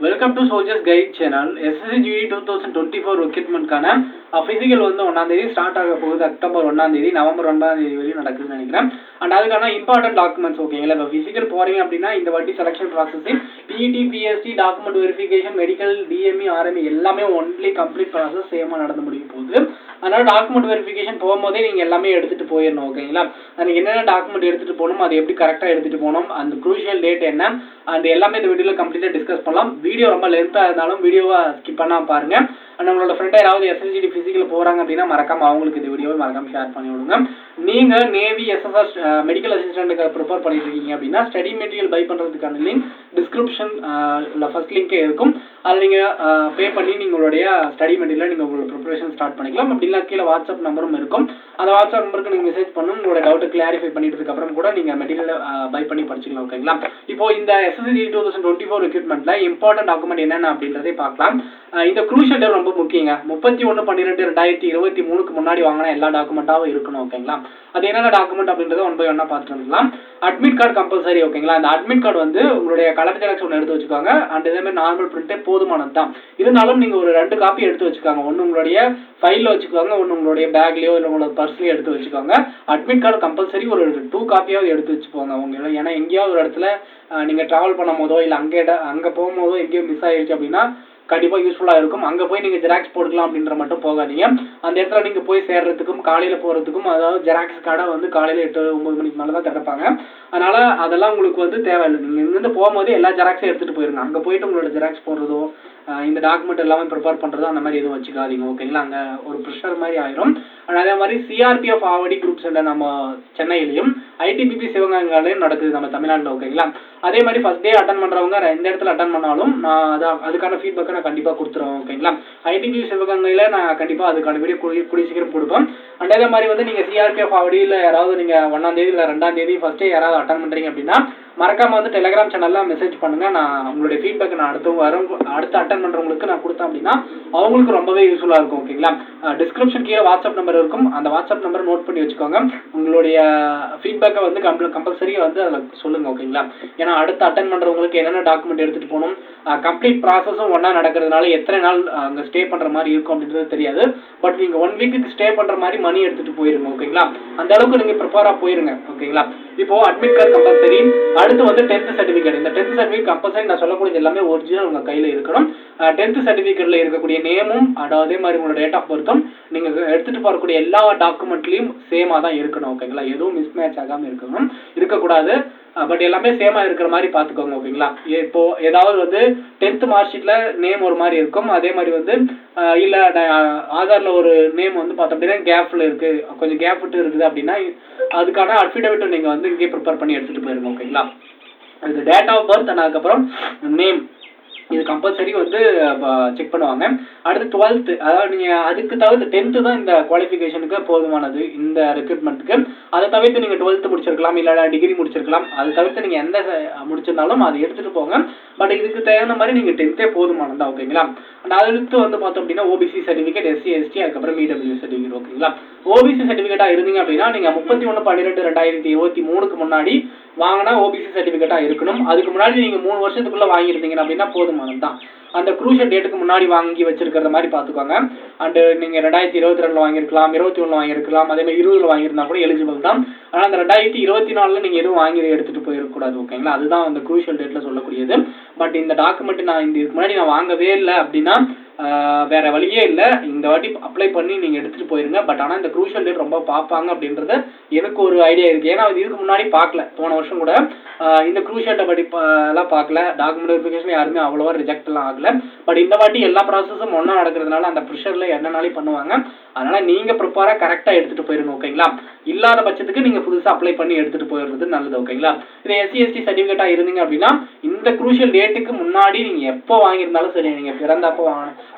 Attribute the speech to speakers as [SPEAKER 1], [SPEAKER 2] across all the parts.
[SPEAKER 1] Welcome to soldiers guide channel. SSGD 2024 ரெக்ரூட்மெண்ட்கான physical வந்து 1ஆம் தேதி ஸ்டார்ட் ஆக போகுது. அக்டோபர் 1ஆம் தேதி நவம்பர் 1ஆம் தேதி வரையும் நடக்குதுன்னு நினைக்கிறேன். அண்ட் அதுக்கான இம்பார்ட்டன்ட் டாக்குமெண்ட்ஸ் ஓகேங்களா. இப்போ ஃபிசிக்கல் போறீங்க அப்படின்னா இந்த வாட்டி selection processing PET, PST, document verification, medical, DME, RME எல்லாமே ஒன்லி கம்ப்ளீட் ப்ராசஸ் சேமாக நடந்து முடிய போகுது. அதனால டாக்குமெண்ட் வெரிஃபிகேஷன் போகும்போதே நீங்கள் எல்லாமே எடுத்துகிட்டு போயிடணும் ஓகேங்களா. அதுக்கு என்னென்ன டாக்குமெண்ட் எடுத்துகிட்டு போகணும், அது எப்படி கரெக்டாக எடுத்துகிட்டு போகணும், அந்த க்ரூஷியல் டேட் என்ன, அந்த எல்லாமே இந்த வீடியோவில் கம்ப்ளீட்டாக டிஸ்கஸ் பண்ணலாம். வீடியோ ரொம்ப லென்த்தாக இருந்தாலும் வீடியோவை ஸ்கிப் பண்ணாமல் பாருங்கள். அண்ட் உங்களோட ஃப்ரெண்ட் யாராவது SSGD ஃபிசிக்கல் போகிறாங்க அப்படின்னா மறக்காமல் அவங்களுக்கு இந்த வீடியோவை மறக்காமல் ஷேர் பண்ணி விடுங்க. நீங்கள் நேவி, SSR மெடிக்கல் அசிஸ்டண்ட்டுக்கு ப்ரிப்பேர் பண்ணிட்டு இருக்கீங்க அப்படின்னா ஸ்டடி மெட்டீரியல் பை பண்ணுறதுக்கான லிங்க் டிஸ்கிரிப்ஷன் ஃபர்ஸ்ட் லிங்கே இருக்கும். அதில் நீங்கள் பே பண்ணி நீங்களுடைய ஸ்டடி மெட்டீரியல் நீங்கள் உங்களோட ப்ரிப்பரேஷன் ஸ்டார்ட் பண்ணிக்கலாம். அப்படின்னா கீழே வாட்ஸ்அப் நம்பரும் இருக்கும். அந்த வாட்ஸ்அப் நம்பருக்கு நீங்கள் மெசேஜ் பண்ணணும். உங்களோட டவுட்டை கிளாரிஃபை பண்ணிட்டதுக்கு அப்புறம் கூட நீங்கள் மெட்டீரியல் பை பண்ணி படிச்சுக்கலாம் ஓகேங்களா. இப்போ இந்த SSGD 2024 ரெக்ரூட்மெண்ட்ல இம்பார்ட்டன்ட் டாக்குமெண்ட் என்னென்ன அப்படின்றதே பார்க்கலாம். இந்த க்ரூஷியல் டேட் ரொம்ப முக்கியங்க. 31/12/2023க்கு முன்னாடி வாங்கினா எல்லா டாக்குமெண்ட்டாகவும் இருக்கணும் ஓகேங்களா. அது என்னென்ன டாக்குமெண்ட் அப்படின்றத 1 by 1 பார்த்துட்டு வந்துடலாம். அட்மிட் கார்டு கம்பல்சரி ஓகேங்களா. அந்த அட்மிட் கார்டு வந்து உங்களுடைய கலர் ஜெராக்ஸ் ஒன்று எடுத்து வச்சுக்கோங்க. அண்ட் இதே மாதிரி நார்மல் பிரிண்டே போதுமானது தான். இருந்தாலும் நீங்கள் ஒரு 2 காப்பி எடுத்து வச்சுக்கோங்க. ஒன்று உங்களுடைய ஃபைலில் வச்சுக்கோங்க, ஒன்று உங்களுடைய பேக்லேயோ இல்லை உங்களோட பர்ஸ்லேயோ எடுத்து வச்சுக்கோங்க. அட்மிட் கார்டு கம்பல்சரி ஒரு 2 காப்பியாவது எடுத்து வச்சுக்கோங்க உங்களை. ஏன்னா எங்கேயாவது ஒரு இடத்துல நீங்கள் ட்ராவல் பண்ணும் போதோ இல்லை அங்கே போகும்போதோ எங்கேயோ மிஸ் ஆகிடுச்சு அப்படின்னா கண்டிப்பாக யூஸ்ஃபுல்லாக இருக்கும். அங்கே போய் நீங்கள் ஜெராக்ஸ் போட்டுக்கலாம் அப்படின்ற மட்டும் போகாதீங்க. அந்த இடத்துல நீங்கள் போய் சேர்றதுக்கும் காலையில் போகிறதுக்கும், அதாவது ஜெராக்ஸ் கடை வந்து காலையில் 8-9 மணிக்கு மேலே தான் திறப்பாங்க. அதனால் அதெல்லாம் உங்களுக்கு வந்து தேவையில்லை. நீங்கள் இங்கேருந்து போகும்போது எல்லா ஜெராக்ஸையும் எடுத்துகிட்டு போயிருங்க. அங்கே போயிட்டு உங்களோட ஜெராக்ஸ் போடுறதோ இந்த டாக்குமெண்ட் எல்லாமே ப்ரிப்பேர் பண்ணுறதோ அந்த மாதிரி எதுவும் வச்சுக்காதீங்க ஓகேங்களா. அங்கே ஒரு ப்ரெஷர் மாதிரி ஆயிரும். அதே மாதிரி CRPF ஆவடி குரூப் சென்டர் நம்ம சென்னையிலையும், ITBP சிவகங்கையிலையும் நடக்குது நம்ம தமிழ்நாட்டில் ஓகேங்களா. அதே மாதிரி ஃபர்ஸ்ட் டே அட்டன் பண்ணுறவங்க எந்த இடத்துல அட்டன் பண்ணாலும் நான் அதுக்கான ஃபீட்பேக்கை நான் கண்டிப்பாக கொடுத்துருவேன் ஓகேங்களா. ITBP சிவகங்கையில் நான் கண்டிப்பாக அதுக்கான வீடியோ கூடிய சீக்கிரம் கொடுப்பேன். அண்ட் அதே மாதிரி வந்து நீங்கள் CRPF ஆவடியில் யாராவது நீங்கள் 1ஆம் தேதி இல்லை 2ஆம் தேதி ஃபர்ஸ்ட் டே யாராவது அட்டன் பண்ணுறீங்க அப்படின்னா மறக்காம வந்து டெலிகிராம் சேனலில் மெசேஜ் பண்ணுங்கள். நான் உங்களுடைய ஃபீட்பேக்கை நான் அடுத்து அட்டன் பண்ணுறவங்களுக்கு நான் கொடுத்தேன் அப்படின்னா அவங்களுக்கு ரொம்பவே யூஸ்ஃபுல்லாக இருக்கும் ஓகேங்களா. டிஸ்கிரிப்ஷன் கீழே வாட்ஸ்அப் நம்பர் இருக்கும். அந்த வாட்ஸ்அப் நம்பரை நோட் பண்ணி வச்சுக்கோங்க. உங்களுடைய ஃபீட்பேக்கை வந்து கம்பல்சரி வந்து அதில் சொல்லுங்கள் ஓகேங்களா. ஏன்னா அடுத்து அட்டன் பண்ணுறவங்களுக்கு என்னென்ன டாக்குமெண்ட் எடுத்துகிட்டு போகணும், கம்ப்ளீட் ப்ராசஸும் ஒன்றா நடக்கிறதுனால எத்தனை நாள் அங்கே ஸ்டே பண்ணுற மாதிரி இருக்கும் அப்படின்றது தெரியாது. பட் நீங்கள் 1 வீக்குக்கு ஸ்டே பண்ணுற மாதிரி மணி எடுத்துகிட்டு போயிருங்க ஓகேங்களா. அந்த அளவுக்கு நீங்கள் ப்ரிப்பேராக போயிருங்க ஓகேங்களா. இப்போது அட்மிட் கார்டு கம்பல்சரி. அடுத்து வந்து 10th சர்டிஃபிகேட். இந்த 10th சர்டிஃபிகேட் கம்பல்சரி நான் சொல்லக்கூடியது எல்லாமே ஒரிஜினல் உங்கள் கையில் இருக்கணும். 10th சர்டிஃபிகேட்டில் இருக்கக்கூடிய நேமும் அதே மாதிரி உங்களோட டேட் ஆஃப் பர்த்தும் நீங்கள் எடுத்துகிட்டு போகக்கூடிய எல்லா டாக்குமெண்ட்லேயும் சேமாக தான் இருக்கணும் ஓகேங்களா. எதுவும் மிஸ்மேட்ச் ஆகாமல் இருக்கக்கூடாது. பட் எல்லாமே சேமாக இருக்கிற மாதிரி பார்த்துக்கோங்க ஓகேங்களா. இப்போது ஏதாவது வந்து 10th மார்க் ஷீட்டில் நேம் ஒரு மாதிரி இருக்கும். அதே மாதிரி வந்து இல்லை ஆதாரில் ஒரு நேம் வந்து பார்த்தோம் அப்படின்னா கேப்பில் இருக்குது, கொஞ்சம் கேப் விட்டு இருக்குது அப்படின்னா அதுக்கான அஃபிடவிட்டை நீங்கள் வந்து இங்கே ப்ரிப்பேர் பண்ணி எடுத்துகிட்டு போயிருங்க ஓகேங்களா. அது டேட் ஆஃப் பர்த் அண்ட் அதுக்கப்புறம் நேம் இது கம்பல்சரி வந்து செக் பண்ணுவாங்க. அடுத்து 12th, அதாவது நீங்கள் அதுக்கு தவிர்த்து 10th தான் இந்த குவாலிஃபிகேஷனுக்கு போதுமானது இந்த ரெக்ரூட்மெண்ட்டுக்கு. அதை தவிர்த்து நீங்கள் 12th முடிச்சிருக்கலாம், இல்லை டிகிரி முடிச்சிருக்கலாம். அதை தவிர்த்து நீங்கள் எந்த முடிச்சிருந்தாலும் அதை எடுத்துகிட்டு போங்க. பட் இதுக்கு தேவையான மாதிரி நீங்கள் 10th போதுமானதா ஓகேங்களா. அண்ட் அடுத்து வந்து பார்த்தோம் அப்படின்னா OBC சர்டிஃபிகேட், SC ST, அதுக்கப்புறம் EWS சர்டிஃபிகேட் ஓகேங்களா. OBC சர்டிஃபிகேட்டாக இருந்தீங்க அப்படின்னா நீங்கள் 31/12/2023க்கு முன்னாடி வாங்கினா OBC சர்டிஃபிகேட்டாக இருக்கணும். அதுக்கு முன்னாடி நீங்கள் 3 வருஷத்துக்குள்ளே வாங்கியிருந்தீங்க அப்படின்னா போதுமானது தான். அந்த க்ரூஷியல் டேட்டுக்கு முன்னாடி வாங்கி வச்சிருக்கிற மாதிரி பார்த்துக்கோங்க. அண்டு நீங்கள் 2022 வாங்கியிருக்கலாம், 21 வாங்கியிருக்கலாம், அதேமாதிரி 20 வாங்கியிருந்தா கூட எலிஜிபிள் தான். ஆனால் அந்த 2024 நீங்கள் எதுவும் வாங்கி எடுத்துகிட்டு போயிடக்கூடாது ஓகேங்களா. அதுதான் அந்த க்ரூஷியல் டேட்டில் சொல்லக்கூடியது. பட் இந்த டாக்குமெண்ட் நான் இதுக்கு முன்னாடி நான் வாங்கவே இல்லை அப்படின்னா வேற வழியே இல்லை, இந்த வாட்டி அப்ளை பண்ணி நீங்கள் எடுத்துகிட்டு போயிருங்க. பட் ஆனால் இந்த க்ரூஷியல் டேட் ரொம்ப பார்ப்பாங்க அப்படின்றத எனக்கு ஒரு ஐடியா இருக்குது. ஏன்னா இதுக்கு முன்னாடி பார்க்கல, போன வருஷம் கூட இந்த க்ரூஷியல் எல்லாம் பார்க்கல. டாக்குமெண்ட் வெரிஃபிகேஷன் யாருமே அவ்வளோவா ரிஜெக்ட் எல்லாம் ஆகலை. பட் இந்த வாட்டி எல்லா ப்ராசஸும் ஒன்றா நடக்கிறதுனால அந்த ப்ரெஷரில் என்னனாலும் பண்ணுவாங்க. அதனால் நீங்கள் ப்ரிப்பேராக கரெக்டாக எடுத்துகிட்டு போயிருங்க ஓகேங்களா. இல்லாத பட்சத்துக்கு நீங்கள் புதுசாக அப்ளை பண்ணி எடுத்துகிட்டு போயிடுறது நல்லது ஓகேங்களா. இது SC ST சர்டிஃபிகேட்டாக இருந்தீங்க அப்படின்னா இந்த க்ரூஷியல் டேட்டுக்கு முன்னாடி நீங்கள் எப்போ வாங்கியிருந்தாலும் சரி, நீங்கள் பிறந்தப்போ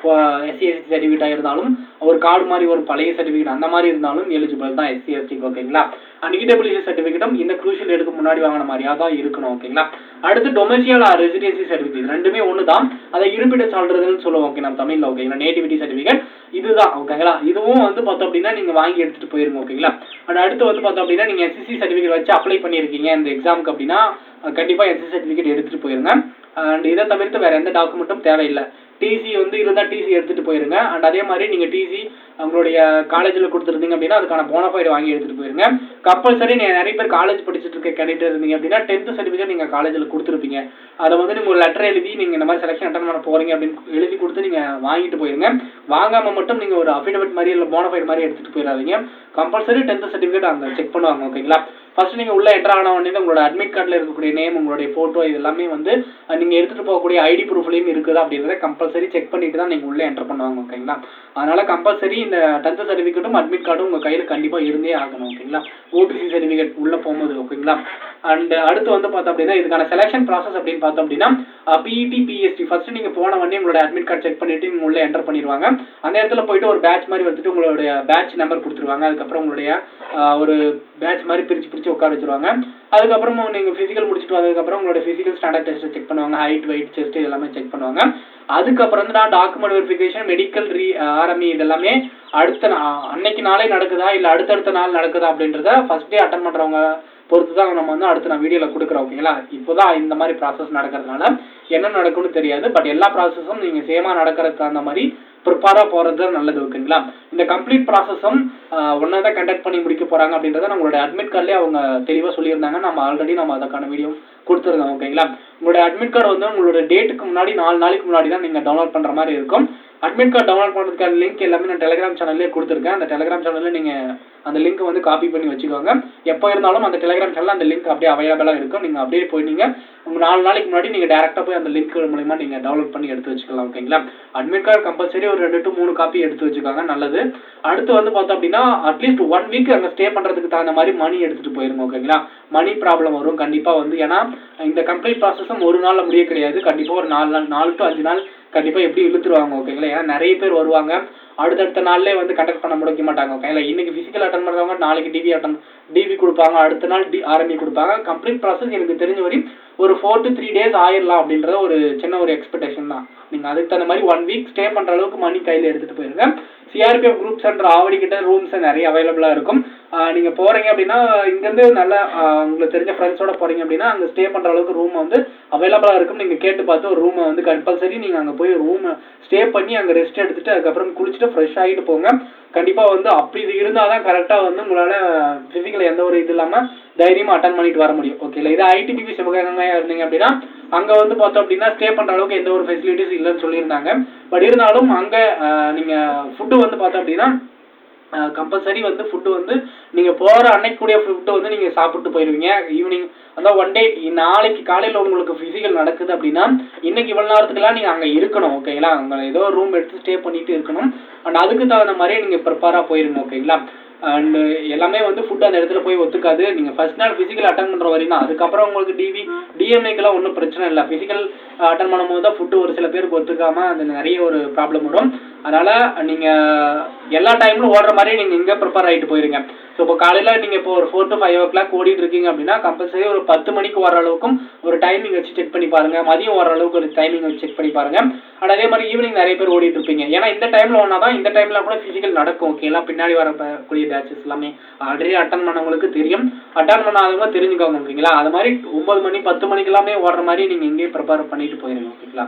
[SPEAKER 1] SC ST சர்டிஃபிகேட்டாக இருந்தாலும் ஒரு கார்டு மாதிரி ஒரு பழைய சர்டிஃபிகேட் அந்த மாதிரி இருந்தாலும் எலிஜிபிள் தான் SC ST ஓகேங்களா. அண்ட் EWS சர்டிஃபிகேட்டும் இந்த க்ரூஷியல் டேட்டுக்கு முன்னாடி வாங்கின மாதிரியாக தான் இருக்கணும் ஓகேங்களா. அடுத்து டொமசியல் ரெசிடென்சி சர்டிஃபிகேட், ரெண்டுமே ஒன்று தான். அதை இருப்பிட சான்றிதழ்னு சொல்லுவோம் ஓகே நம்ம தமிழில் ஓகேங்களா. நேட்டிவிட்டி சர்டிஃபிகேட் இதுதான் ஓகேங்களா. இதுவும் வந்து பார்த்தோம் அப்படின்னா நீங்கள் வாங்கி எடுத்துகிட்டு போயிருங்க ஓகேங்களா. அண்ட் அடுத்து வந்து பார்த்தோம் அப்படின்னா நீங்கள் SSC சர்டிஃபிகேட் வச்சு அப்ளை பண்ணியிருக்கீங்க இந்த எக்ஸாமுக்கு அப்படின்னா கண்டிப்பாக SSC சர்டிஃபிகேட் எடுத்துகிட்டு போயிருங்க. அண்ட் இதை தவிர்த்து வேறு எந்த டாக்குமெண்ட்டும் தேவையில்லை. டிசி வந்து இருந்தால் டிசி எடுத்துகிட்டு போயிருங்க. அண்ட் அதே மாதிரி நீங்கள் டிசி உங்களுடைய காலேஜில் கொடுத்துருந்தீங்க அப்படின்னா அதுக்கான போனஃபைடு வாங்கி எடுத்துகிட்டு போயிருங்க. கம்பல்சரி நீங்கள் நிறைய பேர் காலேஜ் படிச்சுட்டு இருக்க கேட்டுட்டு இருந்தீங்க அப்படின்னா 10th சர்டிஃபிகேட் நீங்கள் காலேஜில் கொடுத்துருப்பீங்க. அதை வந்து நீங்கள் ஒரு லெட்டர் எழுதி நீங்கள் இந்த மாதிரி செலெக்ஷன் அட்டன் பண்ண போகிறீங்க அப்படின்னு எழுதி கொடுத்து நீங்கள் வாங்கிட்டு போயிருங்க. வாங்காமல் மட்டும் நீங்கள் ஒரு அஃபிடவிட் மாதிரி இல்லை போனஃபைடு மாதிரி எடுத்துகிட்டு போயிடாதீங்க. கம்பல்சரி 10th சர்டிஃபிகேட் அங்கே செக் பண்ணுவாங்க. ஓகேங்களா? ஃபர்ஸ்ட் நீங்கள் உள்ளே என்ட்ரு ஆன உடனே உங்களோட அட்மிட் கார்டில் இருக்கக்கூடிய நேம், உங்களுடைய ஃபோட்டோ, இது எல்லாமே வந்து நீங்கள் எடுத்துகிட்டு போகக்கூடிய ஐடி ப்ரூஃப்லையும் இருக்குதா அப்படின்றத கம்பல்சரி செக் பண்ணிட்டு தான் நீங்கள் உள்ளே என்ட்ரு பண்ணுவாங்க. ஓகேங்களா? அதனால் கம்பல்சரி இந்த 10th சர்டிஃபிகேட்டும் அட்மிட் கார்டும் உங்கள் கையில் கண்டிப்பாக இருந்தே ஆகணும். ஓகேங்களா? ஓடிசி சர்டிஃபிகேட் உள்ளே போகும்போது. ஓகேங்களா? அண்ட் அடுத்து வந்து பார்த்தோம் அப்படின்னா இதுக்கான செலெக்ஷன் ப்ராசஸ் அப்படின்னு பார்த்தோம் அப்படின்னா பிஇடி பிஎஸ்டி ஃபர்ஸ்ட் நீங்கள் போன உடனே உங்களோட அட்மிட் கார்டு செக் பண்ணிட்டு நீங்கள் உள்ளே என்டர் பண்ணிடுவாங்க. அந்த இடத்துல போயிட்டு ஒரு பேட்ச் மாதிரி வந்துட்டு உங்களுடைய பேட்ச் நம்பர் கொடுத்துருவாங்க. அதுக்கப்புறம் உங்களுடைய ஒரு பேட்ச் மாதிரி பிரித்து உட்கார வச்சுருவாங்க. அதுக்கப்புறம் நீங்கள் ஃபிசிக்கல் முடிச்சுட்டு வந்ததுக்கப்புறம் உங்களோட ஃபிசிக்கல் ஸ்டாண்டர்ட் டெஸ்ட் செக் பண்ணுவாங்க. ஹைட், வெயிட், செஸ்ட் எல்லாமே செக் பண்ணுவாங்க. அதுக்கப்புறம் வந்து டாக்குமெண்ட் வெரிஃபிகேஷன், மெடிக்கல் ஆர்எம்இ இதெல்லாமே அன்னைக்கு நாளே நடக்குதா இல்லை அடுத்தடுத்த நாள் நடக்குதா அப்படின்றத ஃபர்ஸ்ட் டே அட்டன் பண்ணுறவங்க பொறுத்து தான் நம்ம வந்து அடுத்து நான் வீடியோவில் கொடுக்குறோம். ஓகேங்களா? இப்போதான் இந்த மாதிரி ப்ராசஸ் நடக்கிறதுனால என்ன நடக்கும்னு தெரியாது. பட் எல்லா ப்ராசஸும் நீங்கள் சேமாக நடக்கிறதுக்கு அந்த மாதிரி ப்ரிப்பேராக போகிறது தான் நல்லது. ஓகேங்களா? இந்த கம்ப்ளீட் ப்ராசஸும் ஒன்றா தான் கண்டக்ட் பண்ணி முடிக்க போகிறாங்க அப்படின்றத நம்மளோட அட்மிட் கார்ட்லேயே அவங்க தெளிவாக சொல்லியிருந்தாங்க. நம்ம ஆல்ரெடி அதுக்கான வீடியோ கொடுத்துருந்தோம். ஓகேங்களா? உங்களுடைய அட்மிட் கார்டு வந்து உங்களோட டேட்டுக்கு முன்னாடி 4 நாளைக்கு முன்னாடி தான் நீங்கள் டவுன்லோட் பண்ணுற மாதிரி இருக்கும். அட்மிட் கார்டு டவுன்லோட் பண்ணுறதுக்கான லிங்க் எல்லாமே நான் டெலிகிராம் சேனல்லேயே கொடுத்துருக்கேன். அந்த டெலிகிராம் சேனலில் நீங்கள் அந்த லிங்க் வந்து காப்பி பண்ணி வச்சுக்கோங்க. எப்போ இருந்தாலும் அந்த டெலிகிராம் சேனலில் அந்த லிங்க் அப்படியே அவைலபிளாக இருக்கும். நீங்கள் அப்படியே போயிட்டீங்க உங்கள் 4 நாளைக்கு முன்னாடி நீங்கள் டேரெக்டாக போய் அந்த லிங்க் மூலமா நீங்கள் டவுன்லோட் பண்ணி எடுத்து வச்சுக்கலாம். ஓகேங்களா? அட்மிட் கார்டு கம்பல்சரி ஒரு 2 to 3 காப்பி எடுத்து வச்சுக்கோங்க. நல்லது. அடுத்து வந்து பார்த்தோம் அப்படின்னா அட்லீஸ்ட் 1 வீக் அங்கே ஸ்டே பண்ணுறதுக்கு தகுந்த மாதிரி மணி எடுத்துகிட்டு போயிருங்க. ஓகேங்களா? மணி ப்ராப்ளம் வரும் கண்டிப்பாக வந்து. ஏன்னா இந்த கம்ப்ளீட் ப்ராசஸும் ஒரு நாளில் முடிய கிடையாது. கண்டிப்பாக ஒரு 4 to 5 நாள் கண்டிப்பாக எப்படி இழுத்துருவாங்க. ஓகேங்களா? ஏன்னா நிறைய பேர் வருவாங்க. அடுத்தடுத்த நாள்லேயே வந்து கண்டக்ட் பண்ண முடிக்க மாட்டாங்க. ஓகேங்களா? இன்னைக்கு ஃபிசிக்கல் அட்டன் பண்ணுறவங்க நாளைக்கு டிவி கொடுப்பாங்க, அடுத்த நாள் ஆர்எம்இ கொடுப்பாங்க. கம்ப்ளீட் ப்ராசஸ் எனக்கு தெரிஞ்ச வரை ஒரு 4 to 3 days ஆயிடலாம் அப்படின்றத ஒரு சின்ன ஒரு எக்ஸ்பெக்டேஷன் தான். நீங்கள் அதுக்கு தகுந்த மாதிரி 1 வீக் ஸ்டே பண்ணுற அளவுக்கு மணி கையில் எடுத்துகிட்டு போயிருங்க. சிஆர்பிஎஃப் குரூப் சென்டர் ஆவடி கிட்ட ரூம்ஸ் நிறைய அவைலபிளாக இருக்கும். நீங்கள் போகிறீங்க அப்படின்னா இங்கேருந்து நல்லா உங்களுக்கு தெரிஞ்ச ஃப்ரெண்ட்ஸோட போகிறீங்க அப்படின்னா அங்கே ஸ்டே பண்ணுற அளவுக்கு ரூம் வந்து அவைலபிளாக இருக்கும். நீங்கள் கேட்டு பார்த்து ஒரு ரூமை வந்து கம்பல்சரி நீங்கள் அங்கே போய் ரூமை ஸ்டே பண்ணி அங்கே ரெஸ்ட் எடுத்துகிட்டு அதுக்கப்புறம் குளிச்சுட்டு ஃப்ரெஷ் ஆகிட்டு போங்க. கண்டிப்பாக வந்து அப்படி இது இருந்தால் தான் கரெக்டாக வந்து உங்களால் ஃபிசிக்கல் எந்த ஒரு இது இல்லாமல் தைரியமாக அட்டன் பண்ணிட்டு வர முடியும். ஓகே இல்லை இது ஐடிபிபி சிவகங்கையாக இருந்தீங்க அப்படின்னா அங்கே வந்து பார்த்தோம் அப்படின்னா ஸ்டே பண்ணுற அளவுக்கு எந்த ஒரு ஃபெசிலிட்டிஸ் இல்லைன்னு சொல்லியிருந்தாங்க. பட் இருந்தாலும் அங்கே நீங்கள் ஃபுட்டு வந்து பார்த்தோம் அப்படின்னா கம்பல்சரி வந்து ஃபுட்டு வந்து நீங்கள் போகிற அன்னைக்குரிய ஃபுட்டு வந்து நீங்கள் சாப்பிட்டு போயிடுவீங்க. ஈவினிங் அதான் 1 day நாளைக்கு காலையில் உங்களுக்கு ஃபிசிக்கல் நடக்குது அப்படின்னா இன்னைக்கு இவ்வளோ நேரத்துக்குலாம் நீங்கள் அங்கே இருக்கணும். ஓகேங்களா? உங்களை ஏதோ ரூம் எடுத்து ஸ்டே பண்ணிட்டு இருக்கணும். அண்ட் அதுக்கு தகுந்த மாதிரியே நீங்கள் ப்ரிப்பேராக போயிருங்க. ஓகேங்களா? அண்டு எல்லாமே வந்து ஃபுட் அந்த இடத்துல போய் ஒத்துக்காது. நீங்கள் ஃபர்ஸ்ட் நாள் ஃபிசிக்கல் அட்டன் பண்ணுற வரையும் தான். அதுக்கப்புறம் உங்களுக்கு டிஎம்ஏக்கெல்லாம் ஒன்றும் பிரச்சனை இல்லை. ஃபிசிக்கல் அட்டன் பண்ணும்போது தான் ஃபுட்டு ஒரு சில பேருக்கு ஒத்துக்காமல் அது நிறைய ஒரு ப்ராப்ளம் வரும். அதனால் நீங்கள் எல்லா டைம்லும் ஓடுற மாதிரி நீங்கள் இங்கே ப்ரிப்பேர் ஆகிட்டு போயிருங்க. ஸோ இப்போ காலையில் நீங்கள் இப்போ ஒரு 4 to 5 o'clock ஓடிட்டு இருக்கீங்க அப்படின்னா கம்பல்சரி ஒரு 10 மணிக்கு ஓடுற அளவுக்கும் ஒரு டைமிங் வச்சு செக் பண்ணி பாருங்கள். மதியம் ஓடுற அளவுக்கு ஒரு டைமிங் வச்சு செக் பண்ணி பாருங்கள். அண்ட் அதே மாதிரி ஈவினிங் நிறைய பேர் ஓடிட்டு இருப்பீங்க. ஏன்னா இந்த டைமில் ஒன்றா தான் இந்த டைமில் கூட ஃபிசிக்கல் நடக்கும். ஓகே எல்லாம் பின்னாடி வரக்கூடிய பேட்சஸ் எல்லாமே ஆல்ரெடி அட்டன் பண்ணவங்களுக்கு தெரியும், அட்டன் பண்ணாதவங்க தெரிஞ்சுக்கோங்க. ஓகேங்களா? அது மாதிரி 9 மணி 10 மணிக்கு எல்லாமே ஓடுற மாதிரி நீங்கள் இங்கேயே ப்ரிப்பேர் பண்ணிட்டு போயிருங்க. ஓகேங்களா?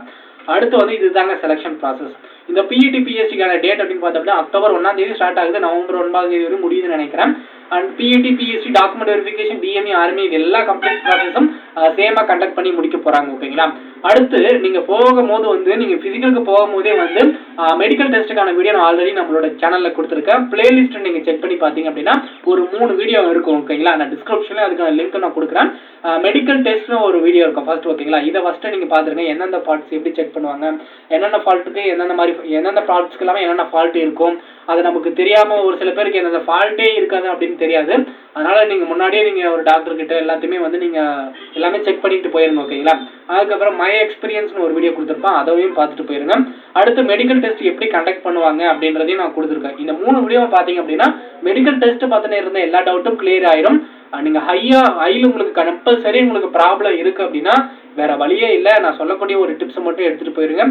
[SPEAKER 1] அடுத்து வந்து இதுதாங்க செலெக்ஷன் ப்ராசஸ். இந்த பிஇடி பிஎஸ்டிக்கான டேட் அப்படின்னு பார்த்தோம்னா அக்டோபர் 1ஆம் தேதி ஸ்டார்ட் ஆகுது, நவம்பர் 9ஆம் தேதி வரை முடியுதுன்னு நினைக்கிறேன். And PET PST document verification DME RME இது எல்லா கம்ப்ளீட் ப்ராசஸும் சேமாக கண்டக்ட் பண்ணி முடிக்க போகிறாங்க. ஓகேங்களா? அடுத்து நீங்கள் போகும்போது வந்து நீங்கள் ஃபிசிக்கலுக்கு போகும்போதே வந்து மெடிக்கல் டெஸ்ட்டுக்கான வீடியோ நான் ஆல்ரெடி நம்மளோட சேனலில் கொடுத்துருக்கேன். பிளேலிஸ்ட் நீங்கள் செக் பண்ணி பார்த்தீங்க அப்படின்னா ஒரு 3 வீடியோ இருக்கும். ஓகேங்களா? நான் டிஸ்கிரிப்ஷனில் அதுக்கான லிங்க் நான் கொடுக்குறேன். மெடிக்கல் டெஸ்ட்னு ஒரு வீடியோ இருக்கும் ஃபர்ஸ்ட். ஓகேங்களா? இதை ஃபர்ஸ்ட்டு நீங்கள் பார்த்துருங்க. எந்தெந்த பார்ட்ஸ் எப்படி செக் பண்ணுவாங்க, என்னென்ன ஃபால்ட்டுக்கு எந்தெந்த ப்ராடக்ட்ஸ்க்கு எல்லாமே என்னென்ன ஃபால்ட் இருக்கும், அது நமக்கு தெரியாமல் ஒரு சில பேருக்கு எந்தெந்த ஃபால்ட்டே இருக்காது அப்படின்னு தெரியாது. அதனால் நீங்கள் முன்னாடியே நீங்கள் ஒரு டாக்டர் கிட்ட எல்லாத்தையுமே வந்து நீங்கள் எல்லாமே செக் பண்ணிட்டு போயிருங்க. ஓகேங்களா? அதுக்கப்புறம் மை எக்ஸ்பீரியன்ஸ்னு ஒரு வீடியோ கொடுத்துருப்பேன், அதையும் பார்த்துட்டு போயிருங்க. அடுத்து மெடிக்கல் டெஸ்ட் எப்படி கண்டக்ட் பண்ணுவாங்க அப்படின்றதையும் நான் கொடுத்துருக்கேன். இந்த 3 வீடியோ பார்த்தீங்க அப்படின்னா மெடிக்கல் டெஸ்ட் பார்த்துட்டு இருந்த எல்லா டவுட்டும் கிளியர் ஆயிரும். நீங்கள் ஹையில் உங்களுக்கு கம்பல்சரி உங்களுக்கு ப்ராப்ளம் இருக்குது அப்படின்னா வேற வழியே இல்லை. நான் சொல்லக்கூடிய ஒரு டிப்ஸை மட்டும் எடுத்துகிட்டு போயிருங்க.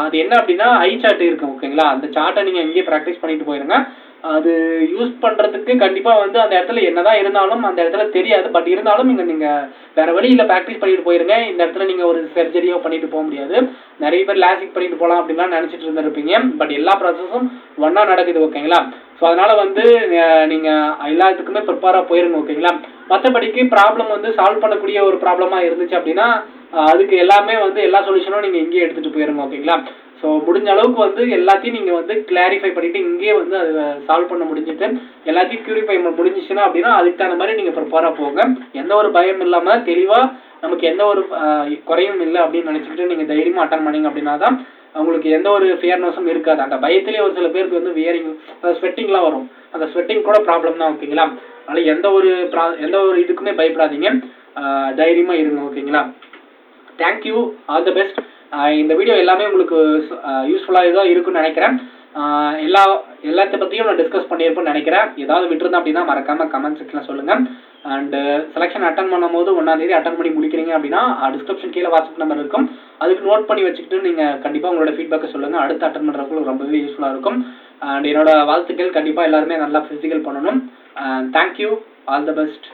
[SPEAKER 1] அது என்ன அப்படின்னா ஐ சார்ட் இருக்கு. ஓகேங்களா? அந்த சார்ட்டை நீங்கள் எங்கேயே ப்ராக்டிஸ் பண்ணிட்டு போயிருங்க. அது யூஸ் பண்ணுறதுக்கு கண்டிப்பாக வந்து அந்த இடத்துல என்னதான் இருந்தாலும் அந்த இடத்துல தெரியாது. பட் இருந்தாலும் நீங்கள் வேறு வழி இல்லை, ப்ராக்டிஸ் பண்ணிட்டு போயிருங்க. இந்த இடத்துல நீங்கள் ஒரு சர்ஜரியோ பண்ணிட்டு போக முடியாது. நிறைய பேர் லாசிக் பண்ணிட்டு போகலாம் அப்படின்லாம் நினச்சிட்டு இருந்திருப்பீங்க. பட் எல்லா ப்ராசஸும் ஒன்றா நடக்குது, ஓகேங்களா? ஸோ அதனால் வந்து நீங்கள் எல்லாத்துக்குமே ப்ரிப்பேராக போயிருங்க, ஓகேங்களா? மற்றபடிக்கு ப்ராப்ளம் வந்து சால்வ் பண்ணக்கூடிய ஒரு ப்ராப்ளமாக இருந்துச்சு அப்படின்னா அதுக்கு எல்லாமே வந்து எல்லா சொல்யூஷனும் நீங்கள் இங்கேயே எடுத்துகிட்டு போயிருங்க, ஓகேங்களா? ஸோ முடிஞ்ச அளவுக்கு வந்து எல்லாத்தையும் நீங்கள் வந்து கிளாரிஃபை பண்ணிவிட்டு இங்கேயே வந்து அதை சால்வ் பண்ண முடிஞ்சுட்டு எல்லாத்தையும் க்யூரிஃபை முடிஞ்சிச்சுன்னா அப்படின்னா அதுக்கு தகுந்த மாதிரி நீங்கள் ப்ரிப்பேராக போங்க. எந்த ஒரு பயம் இல்லாமல் தெளிவாக நமக்கு எந்த ஒரு குறையும் இல்லை அப்படின்னு நினச்சிக்கிட்டு நீங்கள் தைரியமாக அட்டன் பண்ணிங்க அப்படின்னா தான் உங்களுக்கு எந்த ஒரு ஃபியர்னஸும் இருக்காது. அந்த பயத்திலே ஒரு சில பேருக்கு வந்து வியரிங் ஸ்வெட்டிங்லாம் வரும். அந்த ஸ்வெட்டிங் கூட ப்ராப்ளம் தான், ஓகேங்களா? அதனால் எந்த ஒரு இதுக்குமே பயப்படாதீங்க, தைரியமாக இருங்க, ஓகேங்களா? Thank you, all the best. இந்த வீடியோ எல்லாமே உங்களுக்கு யூஸ்ஃபுல்லாக தான் இருக்குன்னு நினைக்கிறேன். எல்லாத்த பற்றியும் நான் டிஸ்கஸ் பண்ணியிருப்பேன்னு நினைக்கிறேன். ஏதாவது விட்டுருந்தேன் அப்படின்னா மறக்காமல் கமெண்ட் செக்ஷனில் சொல்லுங்கள். அண்டு செலெக்ஷன் அட்டன் பண்ணும்போது 1ஆம் தேதி அட்டன் பண்ணி முடிக்கிறீங்க அப்படின்னா டிஸ்கிரிப்ஷன் கீழே வாட்ஸ்அப் நம்பர் இருக்கும். அதுக்கு நோட் பண்ணி வச்சுக்கிட்டு நீங்கள் கண்டிப்பாக உங்களோட ஃபீட்பேக்கை சொல்லுங்கள். அடுத்து அட்டன் பண்ணுறதுக்கு ரொம்பவே யூஸ்ஃபுல்லாக இருக்கும். அண்ட் என்னோட வாழ்த்துக்கள், கண்டிப்பாக எல்லாருமே நல்லா ஃபிசிக்கல் பண்ணணும். Thank you, all the best.